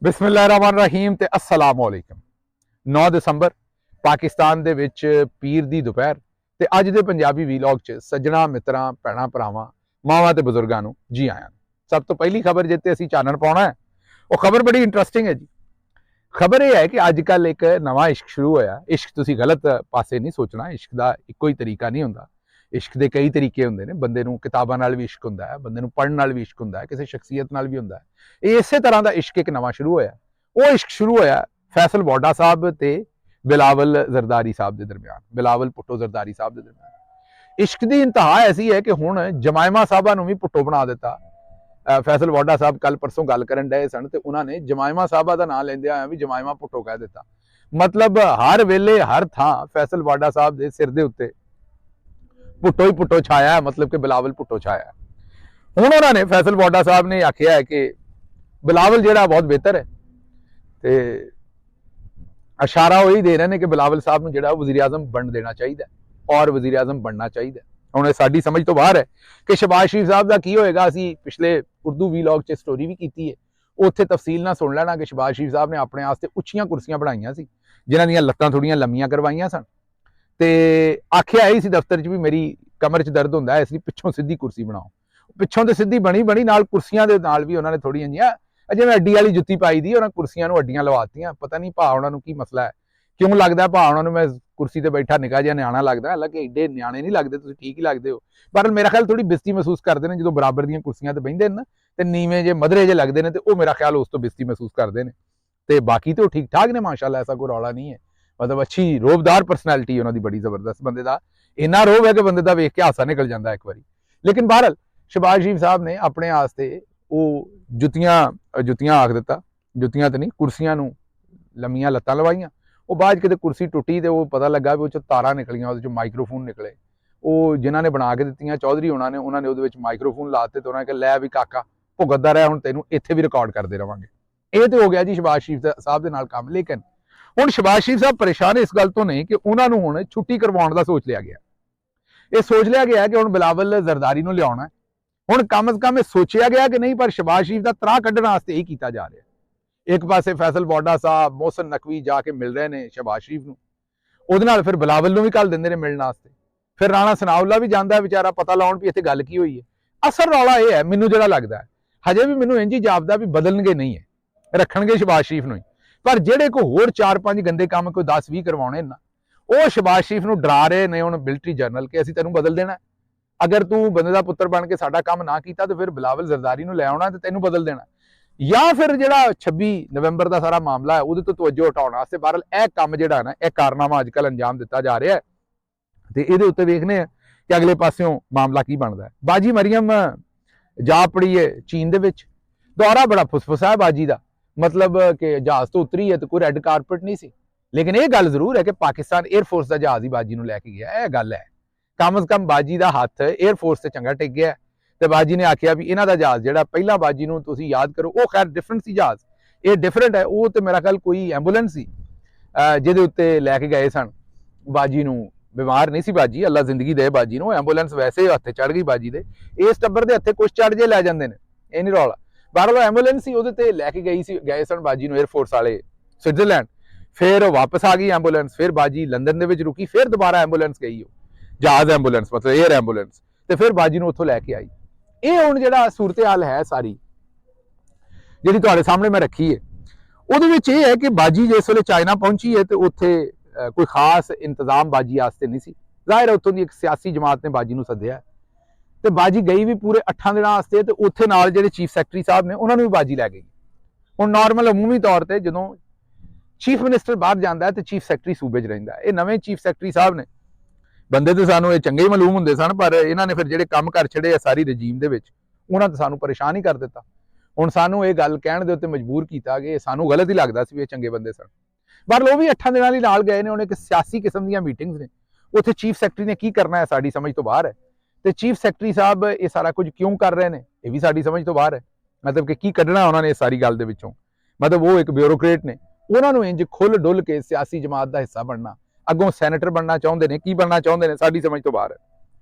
बिस्मिल्लाहिर्रहमानिर्रहीम ते अस्सलाम वालेकुम। 9 ਦਸੰਬਰ पाकिस्तान ਦੇ ਵਿੱਚ ਪੀਰ ਦੀ ਦੁਪਹਿਰ ਤੇ ਅੱਜ ਦੇ ਪੰਜਾਬੀ ਵੀਲੌਗ 'ਚ ਸੱਜਣਾ ਮਿੱਤਰਾਂ ਭੈਣਾਂ ਭਰਾਵਾਂ ਮਾਵਾਂ ਤੇ ਬਜ਼ੁਰਗਾਂ ਨੂੰ ਜੀ ਆਇਆਂ। ਸਭ ਤੋਂ ਪਹਿਲੀ ਖਬਰ ਜਿੱਤੇ ਅਸੀਂ ਚਾਨਣ ਪਾਉਣਾ ਹੈ ਉਹ ਖਬਰ ਬੜੀ ਇੰਟਰਸਟਿੰਗ ਹੈ ਜੀ। ਖਬਰ ਇਹ ਹੈ ਕਿ ਅੱਜ ਕੱਲ ਇੱਕ ਨਵਾਂ ਇਸ਼ਕ ਸ਼ੁਰੂ ਹੋਇਆ। ਇਸ਼ਕ ਤੁਸੀਂ ਗਲਤ ਪਾਸੇ ਨਹੀਂ ਸੋਚਣਾ, ਇਸ਼ਕ ਦਾ ਇੱਕੋ ਹੀ ਤਰੀਕਾ ਨਹੀਂ ਹੁੰਦਾ। ਇਸ਼ਕ ਦੇ ਕਈ ਤਰੀਕੇ ਹੁੰਦੇ ਨੇ। ਬੰਦੇ ਨੂੰ ਕਿਤਾਬਾਂ ਨਾਲ ਵੀ ਇਸ਼ਕ ਹੁੰਦਾ ਹੈ, ਬੰਦੇ ਨੂੰ ਪੜ੍ਹਨ ਨਾਲ ਵੀ ਇਸ਼ਕ ਹੁੰਦਾ ਹੈ, ਕਿਸੇ ਸ਼ਖਸੀਅਤ ਨਾਲ ਵੀ ਹੁੰਦਾ ਹੈ। ਇਹ ਇਸੇ ਤਰ੍ਹਾਂ ਦਾ ਇਸ਼ਕ ਇੱਕ ਨਵਾਂ ਸ਼ੁਰੂ ਹੋਇਆ। ਉਹ ਇਸ਼ਕ ਸ਼ੁਰੂ ਹੋਇਆ ਫੈਸਲ ਵਾਡਾ ਸਾਹਿਬ ਤੇ ਬਿਲਾਵਲ ਜ਼ਰਦਾਰੀ ਸਾਹਿਬ ਦੇ ਦਰਮਿਆਨ, ਬਿਲਾਵਲ ਭੁੱਟੋ ਜ਼ਰਦਾਰੀ ਸਾਹਿਬ ਦੇ ਦਰਮਿਆਨ। ਇਸ਼ਕ ਦੀ ਇੰਤਹਾ ਐਸੀ ਹੈ ਕਿ ਹੁਣ ਜਮਾਇਮਾ ਸਾਹਿਬਾਂ ਨੂੰ ਵੀ ਭੁੱਟੋ ਬਣਾ ਦਿੱਤਾ। ਫੈਸਲ ਵਾਡਾ ਸਾਹਿਬ ਕੱਲ ਪਰਸੋਂ ਗੱਲ ਕਰਨ ਡਏ ਸਨ ਤੇ ਉਹਨਾਂ ਨੇ ਜਮਾਇਮਾ ਸਾਹਿਬਾਂ ਦਾ ਨਾਂ ਲੈਂਦੇ ਆਇਆ ਵੀ ਜਮਾਇਮਾ ਭੁੱਟੋ ਕਹਿ ਦਿੱਤਾ। ਮਤਲਬ ਹਰ ਵੇਲੇ ਹਰ ਥਾਂ ਫੈਸਲ ਵਾਡਾ ਸਾਹਿਬ ਦੇ ਸਿਰ ਦੇ ਉੱਤੇ ਭੁੱਟੋ ਹੀ ਭੁੱਟੋ ਛਾਇਆ ਹੈ, मतलब कि बिलावल भुट्टो छाया है। ਹੁਣ ਉਹਨਾਂ ਨੇ ਫੈਸਲ ਵਾਡਾ ਸਾਹਿਬ ਨੇ ਆਖਿਆ ਹੈ ਕਿ ਬਿਲਾਵਲ ਜਿਹੜਾ ਬਹੁਤ ਬਿਹਤਰ ਹੈ ਤੇ ਇਸ਼ਾਰਾ ਉਹੀ ਦੇ ਰਹੇ ਨੇ ਕਿ ਬਿਲਾਵਲ ਸਾਹਿਬ ਨੂੰ ਜਿਹੜਾ ਵਜ਼ੀਰ ਆਜ਼ਮ ਬਣ ਦੇਣਾ ਚਾਹੀਦਾ ਔਰ ਵਜ਼ੀਰ ਆਜ਼ਮ ਬਣਨਾ ਚਾਹੀਦਾ। ਹੁਣ ਇਹ ਸਾਡੀ ਸਮਝ ਤੋਂ ਬਾਹਰ ਹੈ ਕਿ ਸ਼ਹਬਾਜ਼ ਸ਼ਰੀਫ ਸਾਹਿਬ ਦਾ ਕੀ ਹੋਏਗਾ। ਅਸੀਂ ਪਿਛਲੇ ਉਰਦੂ ਵੀਲੌਗ 'ਚ ਸਟੋਰੀ ਵੀ ਕੀਤੀ ਹੈ, ਉੱਥੇ ਤਫਸੀਲ ਨਾਲ ਸੁਣ ਲੈਣਾ ਕਿ ਸ਼ਹਬਾਜ਼ ਸ਼ਰੀਫ ਸਾਹਿਬ ਨੇ ਆਪਣੇ ਵਾਸਤੇ ਉੱਚੀਆਂ ਕੁਰਸੀਆਂ ਬਣਾਈਆਂ ਸੀ ਜਿਨ੍ਹਾਂ ਦੀਆਂ ਲੱਤਾਂ ਥੋੜੀਆਂ ਲੰਮੀਆਂ ਕਰਵਾਈਆਂ ਸਨ ਤੇ ਆਖਿਆ ਇਹੀ ਸੀ ਦਫ਼ਤਰ 'ਚ ਵੀ ਮੇਰੀ ਕਮਰ 'ਚ ਦਰਦ ਹੁੰਦਾ ਹੈ, ਇਸ ਲਈ ਪਿੱਛੋਂ ਸਿੱਧੀ ਕੁਰਸੀ ਬਣਾਓ। ਪਿੱਛੋਂ ਤੇ ਸਿੱਧੀ ਬਣੀ ਨਾਲ ਕੁਰਸੀਆਂ ਦੇ ਨਾਲ ਵੀ ਉਹਨਾਂ ਨੇ ਥੋੜੀਆਂ ਜਿਹੀਆਂ ਜਿਵੇਂ ਅੱਡੀ ਵਾਲੀ ਜੁੱਤੀ ਪਾਈ ਦੀ, ਉਹਨਾਂ ਕੁਰਸੀਆਂ ਨੂੰ ਅੱਡੀਆਂ ਲਵਾਤੀਆਂ। ਪਤਾ ਨਹੀਂ ਭਾ ਉਹਨਾਂ ਨੂੰ ਕੀ ਮਸਲਾ ਹੈ, ਕਿਉਂ ਲੱਗਦਾ ਭਾ ਉਹਨਾਂ ਨੂੰ ਮੈਂ ਕੁਰਸੀ ਤੇ ਬੈਠਾ ਨਿੱਕਾ ਜਿਹਾ ਨਿਆਣਾ ਲੱਗਦਾ। ਹਾਲਾਂਕਿ ਏਡੇ ਨਿਆਣੇ ਨਹੀਂ ਲੱਗਦੇ, ਤੁਸੀਂ ਠੀਕ ਹੀ ਲੱਗਦੇ ਹੋ, ਪਰ ਮੇਰਾ ਖਿਆਲ ਥੋੜੀ ਬਿਸਤੀ ਮਹਿਸੂਸ ਕਰਦੇ ਨੇ ਜਦੋਂ ਬਰਾਬਰ ਦੀਆਂ ਕੁਰਸੀਆਂ ਤੇ ਬਹਿੰਦੇ ਨੇ ਤੇ ਨੀਵੇਂ ਜੇ ਮਧਰੇ ਜੇ ਲੱਗਦੇ ਨੇ ਤੇ ਉਹ ਮੇਰਾ ਖਿਆਲ ਉਸ ਤੋਂ ਬਿਸਤੀ ਮਹਿਸੂਸ ਕਰਦੇ ਨੇ। ਤੇ ਬਾਕੀ ਤੇ ਉਹ ਠੀਕ ਠਾਕ ਨੇ ਮਾਸ਼ਾਅੱਲਾ, ਐਸਾ ਕੋਈ ਰੌਲਾ ਨਹੀਂ ਹੈ। मतलब अच्छी रोबदार परसनैलिटी उन्होंने बड़ी जबरदस्त, बंदे का इन्ना रोब है कि बंदे का वेख के हासा निकल जाता एक बारी। लेकिन बहरहाल शहबाज शरीफ साहब ने अपने वास्ते वो जुत्तियां आख दिता, जुत्तियां तो नहीं कुर्सियां नूं लम्मियां लत्तां लवाइयां। वो बाद किते कुर्सी टुटी तो वो पता लगा भी वो तारां निकलियां, वो माइक्रोफोन निकले। वो जिन्हां ने बना के दित्तियां चौधरी उन्होंने उहदे विच माइक्रोफोन लाते तो उन्होंने कहा लै भी काका भुगतदा रह, हुण तैनूं इत्थे भी रिकॉर्ड करते रहांगे। ये तो हो गया जी शहबाज शरीफ साहब दे नाल काम। लेकिन ਹੁਣ ਸ਼ਹਬਾਜ਼ ਸ਼ਰੀਫ ਸਾਹਿਬ ਪਰੇਸ਼ਾਨ ਇਸ ਗੱਲ ਤੋਂ ਨੇ ਕਿ ਉਹਨਾਂ ਨੂੰ ਹੁਣ ਛੁੱਟੀ ਕਰਵਾਉਣ ਦਾ ਸੋਚ ਲਿਆ ਗਿਆ। ਇਹ ਸੋਚ ਲਿਆ ਗਿਆ ਕਿ ਹੁਣ ਬਿਲਾਵਲ ਜ਼ਰਦਾਰੀ ਨੂੰ ਲਿਆਉਣਾ। ਹੁਣ ਕਮ ਸੇ ਕਮ ਇਹ ਸੋਚਿਆ ਗਿਆ ਕਿ ਨਹੀਂ, ਪਰ ਸ਼ਹਬਾਜ਼ ਸ਼ਰੀਫ ਦਾ ਤਰਾਹ ਕੱਢਣ ਵਾਸਤੇ ਇਹ ਕੀਤਾ ਜਾ ਰਿਹਾ। ਇੱਕ ਪਾਸੇ ਫੈਸਲ ਵਾਡਾ ਸਾਹਿਬ ਮੋਹਸਨ ਨਕਵੀ ਜਾ ਕੇ ਮਿਲ ਰਹੇ ਨੇ ਸ਼ਹਬਾਜ਼ ਸ਼ਰੀਫ ਨੂੰ, ਉਹਦੇ ਨਾਲ ਫਿਰ ਬਿਲਾਵਲ ਨੂੰ ਵੀ ਘੱਲ ਦਿੰਦੇ ਨੇ ਮਿਲਣ ਵਾਸਤੇ। ਫਿਰ ਰਾਣਾ ਸਨਾਉਲਾ ਵੀ ਜਾਂਦਾ ਵਿਚਾਰਾ ਪਤਾ ਲਾਉਣ ਵੀ ਇੱਥੇ ਗੱਲ ਕੀ ਹੋਈ ਹੈ। ਅਸਲ ਰੌਲਾ ਇਹ ਹੈ, ਮੈਨੂੰ ਜਿਹੜਾ ਲੱਗਦਾ ਹਜੇ ਵੀ ਮੈਨੂੰ ਇੰਝ ਹੀ ਜਾਪਦਾ ਵੀ ਬਦਲਣਗੇ ਨਹੀਂ ਹੈ, ਰੱਖਣਗੇ ਸ਼ਹਬਾਜ਼ ਸ਼ਰੀਫ ਨੂੰ ਹੀ। पर ਜਿਹੜੇ ਕੋਈ ਹੋਰ 4-5 ਗੰਦੇ ਕੰਮ ਕੋਈ 10-20 ਕਰਵਾਉਣੇ ਨਾ, ਉਹ ਸ਼ਹਬਾਜ਼ ਸ਼ਰੀਫ ਨੂੰ ਡਰਾ ਰਹੇ ਨੇ ਹੁਣ ਮਿਲਟਰੀ ਜਨਰਲ ਕਿ ਅਸੀਂ ਤੈਨੂੰ ਬਦਲ ਦੇਣਾ। ਅਗਰ ਤੂੰ ਬੰਦੇ ਦਾ ਪੁੱਤਰ ਬਣ ਕੇ ਸਾਡਾ ਕੰਮ ਨਾ ਕੀਤਾ ਤਾਂ ਫਿਰ ਬਿਲਾਵਲ ਜ਼ਰਦਾਰੀ ਨੂੰ ਲੈ ਆਉਣਾ ਤੇ ਤੈਨੂੰ ਬਦਲ ਦੇਣਾ। ਜਾਂ ਫਿਰ ਜਿਹੜਾ 26 ਨਵੰਬਰ ਦਾ ਸਾਰਾ ਮਾਮਲਾ ਹੈ ਉਹਦੇ ਤੋਂ ਤਵੱਜੋ ਹਟਾਉਣ ਵਾਸਤੇ ਬਹਰਹਾਲ ਇਹ ਕੰਮ ਜਿਹੜਾ ਨਾ, ਇਹ ਕਾਰਨਾਮਾ ਅੱਜ ਕੱਲ੍ਹ ਅੰਜਾਮ ਦਿੱਤਾ ਜਾ ਰਿਹਾ ਹੈ ਤੇ ਇਹਦੇ ਉੱਤੇ ਵੇਖਦੇ ਆ ਕਿ ਅਗਲੇ ਪਾਸਿਓਂ ਮਾਮਲਾ ਕੀ ਬਣਦਾ ਹੈ। ਬਾਜੀ ਮਰੀਮ ਜਾ ਪੜੀ ਹੈ ਚੀਨ ਦੇ ਵਿੱਚ, ਦੌਰਾ ਬੜਾ ਫੁਸਫੁਸਾ ਹੈ ਬਾਜੀ ਦਾ। मतलब कि जहाज तो उतरी है तो कोई रेड कारपेट नहीं सी, लेकिन ये गल जरूर है कि पाकिस्तान एयरफोर्स का जहाज ही बाजी लैके गया। यह गल है कम से कम बाजी का हथ एयरफोर्स से चंगा टिक गया तो बाजी ने आख्या भी इन्हों का जहाज जो पहला बाजी को तुम याद करो वो खैर डिफरेंट सी जहाज, ये डिफरेंट है। वो तो मेरा ख्याल कोई एंबूलेंस सी जिहदे उत्ते लैके गए सन बाजी नूं। बीमार नहीं सी बाजी, अल्लाह जिंदगी दे बाजी नूं। एंबूलेंस वैसे हत्थे चढ़ गई बाजी दे, इस टब्बर के हत्थे कुछ चढ़ जे लै जांदे ने, ये नहीं रौला। बहरहाल एंबूलेंस ही ਉਹਦੇ ਤੇ ਲੈ ਕੇ ਗਏ ਸਨ ਬਾਜੀ ਨੂੰ 에ਅਰਫੋਰਸ ਵਾਲੇ ਸਵਿਟਜ਼ਰਲੈਂਡ। ਫਿਰ ਵਾਪਸ ਆ ਗਈ ਐਂਬੂਲੈਂਸ, ਫਿਰ ਬਾਜੀ ਲੰਡਨ ਦੇ ਵਿੱਚ ਰੁਕੀ, ਫਿਰ ਦੁਬਾਰਾ ਐਂਬੂਲੈਂਸ ਗਈ, ਉਹ ਜਹਾਜ਼ ਐਂਬੂਲੈਂਸ ਮਤਲਬ 에ਅਰ ਐਂਬੂਲੈਂਸ, ਤੇ ਫਿਰ ਬਾਜੀ ਨੂੰ ਉੱਥੋਂ ਲੈ ਕੇ ਆਈ। ਇਹ ਹੁਣ ਜਿਹੜਾ ਸੂਰਤ ਹਾਲ ਹੈ ਸਾਰੀ ਜਿਹੜੀ ਤੁਹਾਡੇ ਸਾਹਮਣੇ ਮੈਂ ਰੱਖੀ ਹੈ, ਉਹਦੇ ਵਿੱਚ ਇਹ ਹੈ ਕਿ ਬਾਜੀ ਜਿਸ ਵੇਲੇ ਚਾਈਨਾ ਪਹੁੰਚੀ ਹੈ ਤੇ ਉੱਥੇ ਕੋਈ ਖਾਸ ਇੰਤਜ਼ਾਮ ਬਾਜੀ ਵਾਸਤੇ ਨਹੀਂ ਸੀ। ਜ਼ਾਹਿਰ ਹੈ ਉੱਥੋਂ ਦੀ ਇੱਕ ਸਿਆਸੀ ਜਮਾਤ ਨੇ ਬਾਜੀ ਨੂੰ ਸੱਦਿਆ ਤੇ ਬਾਜੀ ਗਈ ਵੀ ਪੂਰੇ 8 ਦਿਨਾਂ ਵਾਸਤੇ ਤੇ ਉੱਥੇ ਨਾਲ ਜਿਹੜੇ ਚੀਫ ਸੈਕਟਰੀ ਸਾਹਿਬ ਨੇ ਉਹਨਾਂ ਨੂੰ ਵੀ ਬਾਜੀ ਲੈ ਗਈ। ਹੁਣ ਨਾਰਮਲ ਅਮੂਮੀ ਤੌਰ ਤੇ ਜਦੋਂ ਚੀਫ ਮਿਨਿਸਟਰ ਬਾਹਰ ਜਾਂਦਾ ਤੇ ਚੀਫ ਸੈਕਟਰੀ ਸੂਬੇ 'ਚ ਰਹਿੰਦਾ। ਇਹ ਨਵੇਂ ਚੀਫ ਸੈਕਟਰੀ ਸਾਹਿਬ ਨੇ, ਬੰਦੇ ਤੇ ਸਾਨੂੰ ਇਹ ਚੰਗੇ ਹੀ ਮਾਲੂਮ ਹੁੰਦੇ ਸਨ, ਪਰ ਇਹਨਾਂ ਨੇ ਫਿਰ ਜਿਹੜੇ ਕੰਮ ਕਰ ਛੜੇ ਆ ਸਾਰੀ ਰਜੀਮ ਦੇ ਵਿੱਚ, ਉਹਨਾਂ ਤੇ ਸਾਨੂੰ ਪਰੇਸ਼ਾਨ ਹੀ ਕਰ ਦਿੱਤਾ। ਹੁਣ ਸਾਨੂੰ ਇਹ ਗੱਲ ਕਹਿਣ ਦੇ ਉੱਤੇ ਮਜਬੂਰ ਕੀਤਾ ਕਿ ਸਾਨੂੰ ਗਲਤ ਹੀ ਲੱਗਦਾ ਸੀ ਵੀ ਇਹ ਚੰਗੇ ਬੰਦੇ ਸਨ। ਪਰ ਉਹ ਵੀ 8 ਦਿਨਾਂ ਲਈ ਨਾਲ ਗਏ ਨੇ। ਉਹਨੇ ਇੱਕ ਸਿਆਸੀ ਕਿਸਮ ਦੀਆਂ ਮੀਟਿੰਗਸ ਨੇ, ਉੱਥੇ ਚੀਫ ਸੈਕਟਰੀ ਨੇ ਕੀ ਕਰਨਾ ਹੈ ਸਾਡੀ ਸਮਝ ਤੋਂ ਬਾਹਰ ਹੈ। ਤੇ ਚੀਫ ਸੈਕਟਰੀ ਸਾਹਿਬ ਇਹ ਸਾਰਾ ਕੁਝ ਕਿਉਂ ਕਰ ਰਹੇ ਨੇ ਇਹ ਵੀ ਸਾਡੀ ਸਮਝ ਤੋਂ ਬਾਹਰ ਹੈ। ਮਤਲਬ ਕਿ ਕੀ ਕੱਢਣਾ ਉਹਨਾਂ ਨੇ ਇਸ ਸਾਰੀ ਗੱਲ ਦੇ ਵਿੱਚੋਂ। ਮਤਲਬ ਉਹ ਇੱਕ ਬਿਊਰੋਕਰੇਟ ਨੇ, ਉਹਨਾਂ ਨੂੰ ਇੰਜ ਖੁੱਲ ਡੁੱਲ ਕੇ ਸਿਆਸੀ ਜਮਾਤ ਦਾ ਹਿੱਸਾ ਬਣਨਾ, ਅੱਗੋਂ ਸੈਨੇਟਰ ਬਣਨਾ ਚਾਹੁੰਦੇ ਨੇ, ਕੀ ਬਣਨਾ ਚਾਹੁੰਦੇ ਨੇ ਸਾਡੀ ਸਮਝ ਤੋਂ ਬਾਹਰ ਹੈ।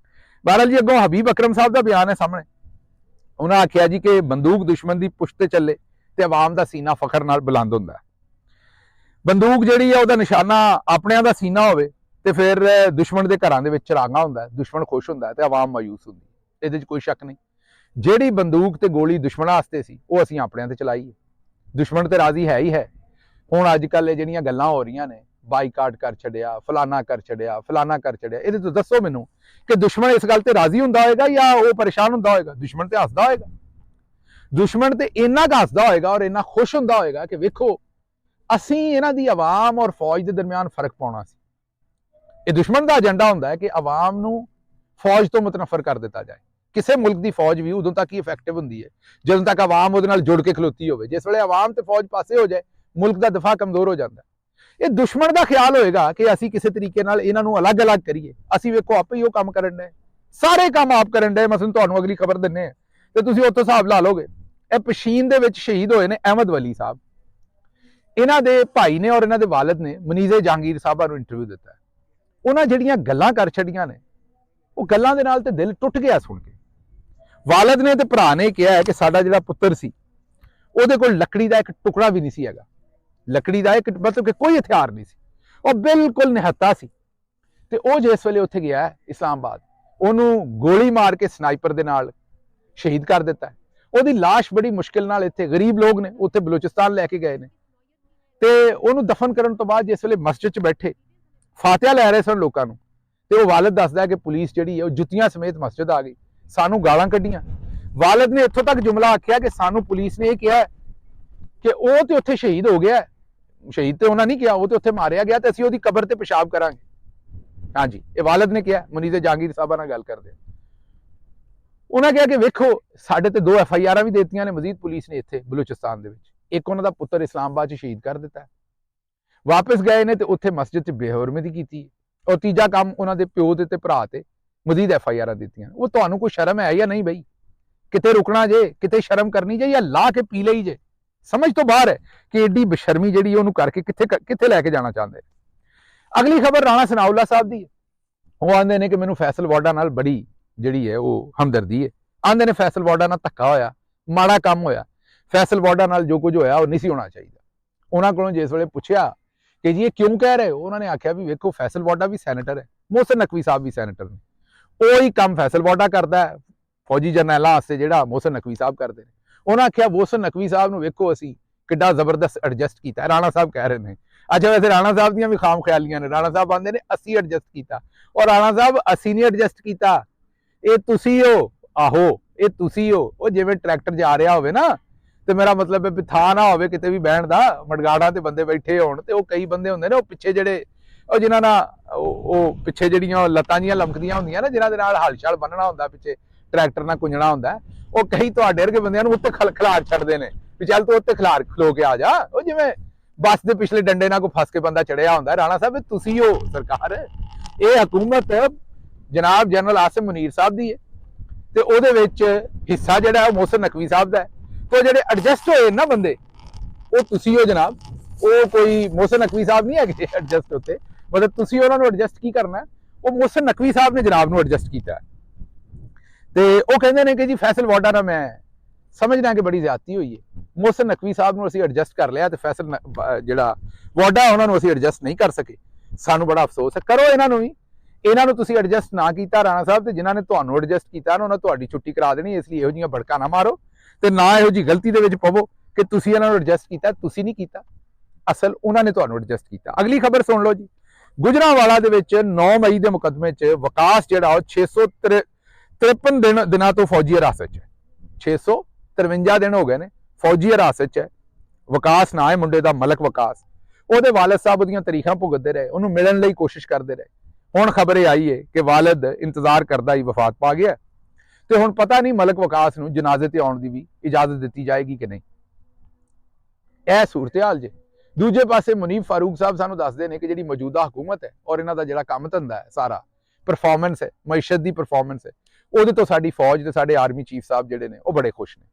ਬਹਰਹਾਲ ਜੀ ਅੱਗੋਂ ਹਬੀਬ ਅਕਰਮ ਸਾਹਿਬ ਦਾ ਬਿਆਨ ਹੈ ਸਾਹਮਣੇ। ਉਹਨਾਂ ਆਖਿਆ ਜੀ ਕਿ ਬੰਦੂਕ ਦੁਸ਼ਮਣ ਦੀ ਪੁਸ਼ਤ ਤੇ ਚੱਲੇ ਤੇ ਆਵਾਮ ਦਾ ਸੀਨਾ ਫਖਰ ਨਾਲ ਬੁਲੰਦ ਹੁੰਦਾ ਹੈ। ਬੰਦੂਕ ਜਿਹੜੀ ਹੈ ਉਹਦਾ ਨਿਸ਼ਾਨਾ ਆਪਣਿਆਂ ਦਾ ਸੀਨਾ ਹੋਵੇ ਤੇ ਫਿਰ ਦੁਸ਼ਮਣ ਦੇ ਘਰਾਂ ਦੇ ਵਿੱਚ ਚਰਾਗਾ ਹੁੰਦਾ ਹੈ, ਦੁਸ਼ਮਣ ਖੁਸ਼ ਹੁੰਦਾ ਹੈ ਤੇ ਆਵਾਮ ਮਾਯੂਸ ਹੁੰਦੀ ਹੈ। ਇਹਦੇ 'ਚ ਕੋਈ ਸ਼ੱਕ ਨਹੀਂ। ਜਿਹੜੀ ਬੰਦੂਕ ਤੇ ਗੋਲੀ ਦੁਸ਼ਮਣਾਂ ਵਾਸਤੇ ਸੀ ਉਹ ਅਸੀਂ ਆਪਣਿਆਂ ਤੇ ਚਲਾਈ ਹੈ। ਦੁਸ਼ਮਣ ਤੇ ਰਾਜ਼ੀ ਹੈ ਹੀ ਹੈ। ਹੁਣ ਅੱਜ ਕੱਲ੍ਹ ਇਹ ਜਿਹੜੀਆਂ ਗੱਲਾਂ ਹੋ ਰਹੀਆਂ ਨੇ, ਬਾਈਕਾਟ ਕਰ ਛੱਡਿਆ, ਫਲਾਨਾ ਕਰ ਛੱਡਿਆ, ਫਲਾਨਾ ਕਰ ਛੱਡਿਆ, ਇਹਦੇ ਤੋਂ ਦੱਸੋ ਮੈਨੂੰ ਕਿ ਦੁਸ਼ਮਣ ਇਸ ਗੱਲ ਤੇ ਰਾਜ਼ੀ ਹੁੰਦਾ ਹੋਏਗਾ ਜਾਂ ਉਹ ਪਰੇਸ਼ਾਨ ਹੁੰਦਾ ਹੋਏਗਾ? ਦੁਸ਼ਮਣ ਤੇ ਹੱਸਦਾ ਹੋਏਗਾ। ਦੁਸ਼ਮਣ ਤੇ ਇੰਨਾ ਕੁ ਹੱਸਦਾ ਹੋਏਗਾ ਔਰ ਇੰਨਾ ਖੁਸ਼ ਹੁੰਦਾ ਹੋਏਗਾ ਕਿ ਵੇਖੋ ਅਸੀਂ ਇਹਨਾਂ ਦੀ ਆਵਾਮ ਔਰ ਫੌਜ ਦੇ ਦਰਮਿਆਨ ਫਰਕ ਪਾਉਣਾ ਸੀ। ਇਹ ਦੁਸ਼ਮਣ ਦਾ ਏਜੰਡਾ ਹੁੰਦਾ ਹੈ ਕਿ ਆਵਾਮ ਨੂੰ ਫੌਜ ਤੋਂ ਮੁਤਨਫਰ ਕਰ ਦਿੱਤਾ ਜਾਏ। ਕਿਸੇ ਮੁਲਕ ਦੀ ਫੌਜ ਵੀ ਉਦੋਂ ਤੱਕ ਹੀ ਇਫੈਕਟਿਵ ਹੁੰਦੀ ਹੈ ਜਦੋਂ ਤੱਕ ਆਵਾਮ ਉਹਦੇ ਨਾਲ ਜੁੜ ਕੇ ਖਲੋਤੀ ਹੋਵੇ। ਜਿਸ ਵੇਲੇ ਆਵਾਮ ਤੇ ਫੌਜ ਪਾਸੇ ਹੋ ਜਾਏ, ਮੁਲਕ ਦਾ ਦਫਾ ਕਮਜ਼ੋਰ ਹੋ ਜਾਂਦਾ। ਇਹ ਦੁਸ਼ਮਣ ਦਾ ਖਿਆਲ ਹੋਏਗਾ ਕਿ ਅਸੀਂ ਕਿਸੇ ਤਰੀਕੇ ਨਾਲ ਇਹਨਾਂ ਨੂੰ ਅਲੱਗ-ਅਲੱਗ ਕਰੀਏ। ਅਸੀਂ ਵੇਖੋ ਆਪੇ ਹੀ ਉਹ ਕੰਮ ਕਰਨ ਦੇ, ਸਾਰੇ ਕੰਮ ਆਪ ਕਰਨ ਦੇ। ਮਸਲਨ ਤੁਹਾਨੂੰ ਅਗਲੀ ਖਬਰ ਦਿੰਨੇ ਆ ਤੇ ਤੁਸੀਂ ਉੱਥੋਂ ਹਿਸਾਬ ਲਾ ਲੋਗੇ। ਇਹ ਪਸ਼ੀਨ ਦੇ ਵਿੱਚ ਸ਼ਹੀਦ ਹੋਏ ਨੇ ਅਹਿਮਦ ਵਲੀ ਸਾਹਿਬ। ਇਹਨਾਂ ਦੇ ਭਾਈ ਨੇ ਔਰ ਇਹਨਾਂ ਦੇ ਵਾਲਿਦ ਨੇ ਮਨੀਜ਼ੇ ਜਹਾਂਗੀਰ ਸਾਹਿਬਾਂ ਨੂੰ ਇੰਟਰਵਿਊ ਦਿੱਤਾ। ਉਹਨਾਂ ਜਿਹੜੀਆਂ ਗੱਲਾਂ ਕਰ ਛੱਡੀਆਂ ਨੇ, ਉਹ ਗੱਲਾਂ ਦੇ ਨਾਲ ਤੇ ਦਿਲ ਟੁੱਟ ਗਿਆ ਸੁਣ ਕੇ। ਵਾਲਿਦ ਨੇ ਤੇ ਭਰਾ ਨੇ ਕਿਹਾ ਕਿ ਸਾਡਾ ਜਿਹੜਾ ਪੁੱਤਰ ਸੀ ਉਹਦੇ ਕੋਲ ਲੱਕੜੀ ਦਾ ਇੱਕ ਟੁਕੜਾ ਵੀ ਨਹੀਂ ਸੀ ਹੈਗਾ। ਲੱਕੜੀ ਦਾ ਇੱਕ ਮਤਲਬ ਕਿ ਕੋਈ ਹਥਿਆਰ ਨਹੀਂ ਸੀ, ਉਹ ਬਿਲਕੁਲ ਨਿਹੱਤਾ ਸੀ। ਤੇ ਉਹ ਜਿਸ ਵੇਲੇ ਉੱਥੇ ਗਿਆ ਇਸਲਾਮਾਬਾਦ, ਉਹਨੂੰ ਗੋਲੀ ਮਾਰ ਕੇ ਸਨਾਈਪਰ ਦੇ ਨਾਲ ਸ਼ਹੀਦ ਕਰ ਦਿੱਤਾ। ਉਹਦੀ ਲਾਸ਼ ਬੜੀ ਮੁਸ਼ਕਿਲ ਨਾਲ ਇੱਥੇ ਗਰੀਬ ਲੋਕ ਨੇ ਉੱਥੇ ਬਲੋਚਿਸਤਾਨ ਲੈ ਕੇ ਗਏ ਨੇ ਤੇ ਉਹਨੂੰ ਦਫਨ ਕਰਨ ਤੋਂ ਬਾਅਦ ਜਿਸ ਵੇਲੇ ਮਸਜਿਦ 'ਚ ਬੈਠੇ ਫਾਤਿਹਾ ਲੈ ਰਹੇ ਸਨ ਲੋਕਾਂ ਨੂੰ, ਤੇ ਉਹ ਵਾਲਿਦ ਦੱਸਦਾ ਕਿ ਪੁਲਿਸ ਜਿਹੜੀ ਹੈ ਉਹ ਜੁੱਤੀਆਂ ਸਮੇਤ ਮਸਜਿਦ ਆ ਗਈ, ਸਾਨੂੰ ਗਾਲਾਂ ਕੱਢੀਆਂ। ਵਾਲਿਦ ਨੇ ਇੱਥੋਂ ਤੱਕ ਜੁਮਲਾ ਆਖਿਆ ਕਿ ਸਾਨੂੰ ਪੁਲਿਸ ਨੇ ਇਹ ਕਿਹਾ ਕਿ ਉਹ ਤੇ ਉੱਥੇ ਸ਼ਹੀਦ ਹੋ ਗਿਆ। ਸ਼ਹੀਦ ਤੇ ਉਹਨਾਂ ਨਹੀਂ ਕਿਹਾ, ਉਹ ਤੇ ਉੱਥੇ ਮਾਰਿਆ ਗਿਆ ਤੇ ਅਸੀਂ ਉਹਦੀ ਕਬਰ ਤੇ ਪਿਸ਼ਾਬ ਕਰਾਂਗੇ। ਹਾਂਜੀ, ਇਹ ਵਾਲਿਦ ਨੇ ਕਿਹਾ। ਮਨੀਜ਼ੇ ਜਹਾਂਗੀਰ ਸਾਹਿਬਾਂ ਨਾਲ ਗੱਲ ਕਰਦੇ ਉਹਨਾਂ ਕਿਹਾ ਕਿ ਵੇਖੋ ਸਾਡੇ ਤੇ 2 FIR ਵੀ ਦਿੱਤੀਆਂ ਨੇ ਮਜ਼ੀਦ ਪੁਲਿਸ ਨੇ ਇੱਥੇ ਬਲੂਚਿਸਤਾਨ ਦੇ ਵਿੱਚ। ਇੱਕ ਉਹਨਾਂ ਦਾ ਪੁੱਤਰ ਇਸਲਾਮਾਬਾਦ 'ਚ ਸ਼ਹੀਦ ਕਰ ਦਿੱਤਾ, ਵਾਪਸ ਗਏ ਨੇ ਤੇ ਉੱਥੇ ਮਸਜਿਦ 'ਚ ਬੇਹਰਮਤੀ ਕੀਤੀ। ਔਰ ਤੀਜਾ ਕੰਮ ਉਹਨਾਂ ਦੇ ਪਿਓ ਦੇ ਤੇ ਭਰਾ ਤੇ ਮਜ਼ੀਦ FIR ਦਿੱਤੀਆਂ। ਉਹ ਤੁਹਾਨੂੰ ਕੋਈ ਸ਼ਰਮ ਹੈ ਜਾਂ ਨਹੀਂ ਬਈ? ਕਿਤੇ ਰੁਕਣਾ ਜੇ, ਕਿਤੇ ਸ਼ਰਮ ਕਰਨੀ ਜੇ, ਜਾਂ ਲਾ ਕੇ ਪੀ ਲਈ ਜੇ? ਸਮਝ ਤੋਂ ਬਾਹਰ ਹੈ ਕਿ ਏਡੀ ਬੇਸ਼ਰਮੀ ਜਿਹੜੀ ਉਹਨੂੰ ਕਰਕੇ ਕਿੱਥੇ ਲੈ ਕੇ ਜਾਣਾ ਚਾਹੁੰਦੇ। ਅਗਲੀ ਖਬਰ ਰਾਣਾ ਸਨਾਉल्ला ਸਾਹਿਬ ਦੀ ਹੈ। ਉਹ ਆਂਦੇ ਨੇ ਕਿ ਮੈਨੂੰ ਫੈਸਲ ਵਾਡਾ ਨਾਲ ਬੜੀ ਜਿਹੜੀ ਹੈ ਉਹ ਹਮਦਰਦੀ ਹੈ। ਆਂਦੇ ਨੇ ਫੈਸਲ ਵਾਡਾ ਨਾਲ ਧੱਕਾ ਹੋਇਆ, ਮਾੜਾ ਕੰਮ ਹੋਇਆ। ਫੈਸਲ ਵਾਡਾ ਨਾਲ ਜੋ ਕੁਝ ਹੋਇਆ ਉਹ ਨਹੀਂ ਸੀ ਹੋਣਾ ਚਾਹੀਦਾ। ਉਹਨਾਂ ਕੋਲੋਂ ਜਿਸ ਵੇਲੇ ਪੁੱਛਿਆ ਕਿ ਜੀ ਇਹ ਕਿਉਂ ਕਹਿ ਰਹੇ ਹੋ, ਉਹਨਾਂ ਨੇ ਆਖਿਆ ਵੀ ਵੇਖੋ ਫੈਸਲ ਵਾਡਾ ਵੀ ਸੈਨੇਟਰ ਹੈ, ਮੋਹਸਿਨ ਨਕਵੀ ਸਾਹਿਬ ਵੀ ਸੈਨੇਟਰ ਨੇ, ਉਹੀ ਕੰਮ ਫੈਸਲ ਵਾਡਾ ਕਰਦਾ ਹੈ ਫੌਜੀ ਜਰਨੈਲਾਂ ਵਾਸਤੇ ਜਿਹੜਾ ਮੋਹਸਿਨ ਨਕਵੀ ਸਾਹਿਬ ਕਰਦੇ ਨੇ। ਉਹਨਾਂ ਆਖਿਆ ਮੋਹਸਿਨ ਨਕਵੀ ਸਾਹਿਬ ਨੂੰ ਵੇਖੋ ਅਸੀਂ ਕਿੱਡਾ ਜ਼ਬਰਦਸਤ ਐਡਜਸਟ ਕੀਤਾ। ਰਾਣਾ ਸਾਹਿਬ ਕਹਿ ਰਹੇ ਨੇ, ਅੱਛਾ ਵੈਸੇ ਰਾਣਾ ਸਾਹਿਬ ਦੀਆਂ ਵੀ ਖਾਮ ਖਿਆਲੀਆਂ ਨੇ। ਰਾਣਾ ਸਾਹਿਬ ਆਂਦੇ ਨੇ ਅਸੀਂ ਐਡਜਸਟ ਕੀਤਾ, ਔਰ ਰਾਣਾ ਸਾਹਿਬ ਅਸੀਂ ਨਹੀਂ ਐਡਜਸਟ ਕੀਤਾ, ਇਹ ਤੁਸੀਂ ਹੋ। ਆਹੋ ਇਹ ਤੁਸੀਂ ਹੋ। ਉਹ ਜਿਵੇਂ ਟਰੈਕਟਰ ਜਾ ਰਿਹਾ ਹੋਵੇ ਨਾ, ਤੇ ਮੇਰਾ ਮਤਲਬ ਹੈ ਵੀ ਥਾਂ ਨਾ ਹੋਵੇ ਕਿਤੇ ਵੀ ਬਹਿਣ ਦਾ, ਮਡਗਾੜਾਂ ਤੇ ਬੰਦੇ ਬੈਠੇ ਹੋਣ ਤੇ ਉਹ ਕਈ ਬੰਦੇ ਹੁੰਦੇ ਨੇ ਉਹ ਪਿੱਛੇ ਜਿਹੜੇ ਉਹ ਜਿਨ੍ਹਾਂ ਨਾਲ ਉਹ ਪਿੱਛੇ ਜਿਹੜੀਆਂ ਲੱਤਾਂ ਜੀਆਂ ਲਮਕਦੀਆਂ ਹੁੰਦੀਆਂ ਨਾ, ਜਿਨ੍ਹਾਂ ਦੇ ਨਾਲ ਹਲ-ਛਲ ਬੰਨਣਾ ਹੁੰਦਾ, ਪਿੱਛੇ ਟਰੈਕਟਰ ਨਾਲ ਕੁੰਜਣਾ ਹੁੰਦਾ, ਉਹ ਕਈ ਤੁਹਾਡੇ ਵਰਗੇ ਬੰਦਿਆਂ ਨੂੰ ਉੱਤੇ ਖਿਲਾਰ ਛੱਡਦੇ ਨੇ ਵੀ ਚੱਲ ਤੂੰ ਉੱਤੇ ਖਲੋ ਕੇ ਆ ਜਾ। ਉਹ ਜਿਵੇਂ ਬੱਸ ਦੇ ਪਿਛਲੇ ਡੰਡੇ ਨਾਲ ਕੋਈ ਫਸ ਕੇ ਬੰਦਾ ਚੜਿਆ ਹੁੰਦਾ। ਰਾਣਾ ਸਾਹਿਬ ਤੁਸੀਂ ਹੋ ਸਰਕਾਰ, ਇਹ ਹਕੂਮਤ ਜਨਾਬ ਜਨਰਲ ਆਸਿਮ ਮੁਨੀਰ ਸਾਹਿਬ ਦੀ ਹੈ ਤੇ ਉਹਦੇ ਵਿੱਚ ਹਿੱਸਾ ਜਿਹੜਾ ਉਹ ਮੋਹਸਿਨ ਨਕਵੀ ਸਾਹਿਬ ਦਾ ਹੈ। ਤੇ ਜਿਹੜੇ ਐਡਜਸਟ ਹੋਏ ਨਾ ਬੰਦੇ ਉਹ ਤੁਸੀਂ ਹੋ ਜਨਾਬ, ਉਹ ਕੋਈ ਮੋਹਸਿਨ ਨਕਵੀ ਸਾਹਿਬ ਨਹੀਂ ਹੈਗੇ ਐਡਜਸਟ ਉੱਤੇ। ਮਤਲਬ ਤੁਸੀਂ ਉਹਨਾਂ ਨੂੰ ਐਡਜਸਟ ਕੀ ਕਰਨਾ, ਉਹ ਮੋਹਸਿਨ ਨਕਵੀ ਸਾਹਿਬ ਨੇ ਜਨਾਬ ਨੂੰ ਐਡਜਸਟ ਕੀਤਾ। ਤੇ ਉਹ ਕਹਿੰਦੇ ਨੇ ਕਿ ਜੀ ਫੈਸਲ ਵਾਡਾ ਨਾਲ ਮੈਂ ਸਮਝਦਾ ਕਿ ਬੜੀ ਜ਼ਿਆਦਤੀ ਹੋਈ ਹੈ। ਮੋਹਸਿਨ ਨਕਵੀ ਸਾਹਿਬ ਨੂੰ ਅਸੀਂ ਐਡਜਸਟ ਕਰ ਲਿਆ ਤੇ ਫੈਸਲ ਜਿਹੜਾ ਵਾਡਾ ਉਹਨਾਂ ਨੂੰ ਅਸੀਂ ਐਡਜਸਟ ਨਹੀਂ ਕਰ ਸਕੇ। ਸਾਨੂੰ ਬੜਾ ਅਫਸੋਸ ਹੈ। ਕਰੋ ਇਹਨਾਂ ਨੂੰ ਵੀ, ਇਹਨਾਂ ਨੂੰ ਤੁਸੀਂ ਐਡਜਸਟ ਨਾ ਕੀਤਾ ਰਾਣਾ ਸਾਹਿਬ, ਤੇ ਜਿਨ੍ਹਾਂ ਨੇ ਤੁਹਾਨੂੰ ਐਡਜਸਟ ਕੀਤਾ ਉਹਨਾਂ ਤੁਹਾਡੀ ਛੁੱਟੀ ਕਰਾ ਦੇਣੀ। ਇਸ ਲਈ ਇਹੋ ਜਿਹੀਆਂ ਭੜਕਾਂ ਨਾ ਮਾਰੋ ਤੇ ਨਾ ਇਹੋ ਜਿਹੀ ਗਲਤੀ ਦੇ ਵਿੱਚ ਪਵੋ ਕਿ ਤੁਸੀਂ ਇਹਨਾਂ ਨੂੰ ਐਡਜਸਟ ਕੀਤਾ। ਤੁਸੀਂ ਨਹੀਂ ਕੀਤਾ, ਅਸਲ ਉਹਨਾਂ ਨੇ ਤੁਹਾਨੂੰ ਐਡਜਸਟ ਕੀਤਾ। ਅਗਲੀ ਖਬਰ ਸੁਣ ਲਓ ਜੀ। ਗੁਜਰਾਂਵਾਲਾ ਦੇ ਵਿੱਚ 9 ਮਈ ਦੇ ਮੁਕੱਦਮੇ 'ਚ ਵਿਕਾਸ ਜਿਹੜਾ ਉਹ 653 ਦਿਨਾਂ ਤੋਂ ਫੌਜੀ ਹਿਰਾਸਤ 'ਚ ਹੈ। 653 ਦਿਨ ਹੋ ਗਏ ਨੇ ਫੌਜੀ ਹਿਰਾਸਤ 'ਚ ਹੈ। ਵਿਕਾਸ ਨਾਂ ਹੈ ਮੁੰਡੇ ਦਾ, ਮਲਕ ਵਿਕਾਸ। ਉਹਦੇ ਵਾਲਿਦ ਸਾਹਿਬ ਉਹਦੀਆਂ ਤਾਰੀਖਾਂ ਭੁਗਤਦੇ ਰਹੇ, ਉਹਨੂੰ ਮਿਲਣ ਲਈ ਕੋਸ਼ਿਸ਼ ਕਰਦੇ ਰਹੇ। ਹੁਣ ਖਬਰ ਇਹ ਆਈ ਹੈ ਕਿ ਵਾਲਿਦ ਇੰਤਜ਼ਾਰ ਕਰਦਾ ਹੀ ਵਫਾਤ ਪਾ ਗਿਆ ਤੇ ਹੁਣ ਪਤਾ ਨਹੀਂ ਮਲਕ ਵਿਕਾਸ ਨੂੰ ਜਨਾਜ਼ੇ ਤੇ ਆਉਣ ਦੀ ਵੀ ਇਜਾਜ਼ਤ ਦਿੱਤੀ ਜਾਏਗੀ ਕਿ ਨਹੀਂ। ਇਹ ਸੂਰਤ-ਏ-ਹਾਲ ਜੇ। ਦੂਜੇ ਪਾਸੇ ਮੁਨੀਬ ਫਾਰੂਕ ਸਾਹਿਬ ਸਾਨੂੰ ਦੱਸਦੇ ਨੇ ਕਿ ਜਿਹੜੀ ਮੌਜੂਦਾ ਹਕੂਮਤ ਹੈ ਔਰ ਇਹਨਾਂ ਦਾ ਜਿਹੜਾ ਕੰਮ ਧੰਦਾ ਹੈ, ਸਾਰਾ ਪਰਫਾਰਮੈਂਸ ਹੈ, ਮਈਸ਼ਤ ਦੀ ਪਰਫਾਰਮੈਂਸ ਹੈ, ਉਹਦੇ ਤੋਂ ਸਾਡੀ ਫੌਜ ਤੇ ਸਾਡੇ ਆਰਮੀ ਚੀਫ ਸਾਹਿਬ ਜਿਹੜੇ ਨੇ ਉਹ ਬੜੇ ਖੁਸ਼ ਨੇ।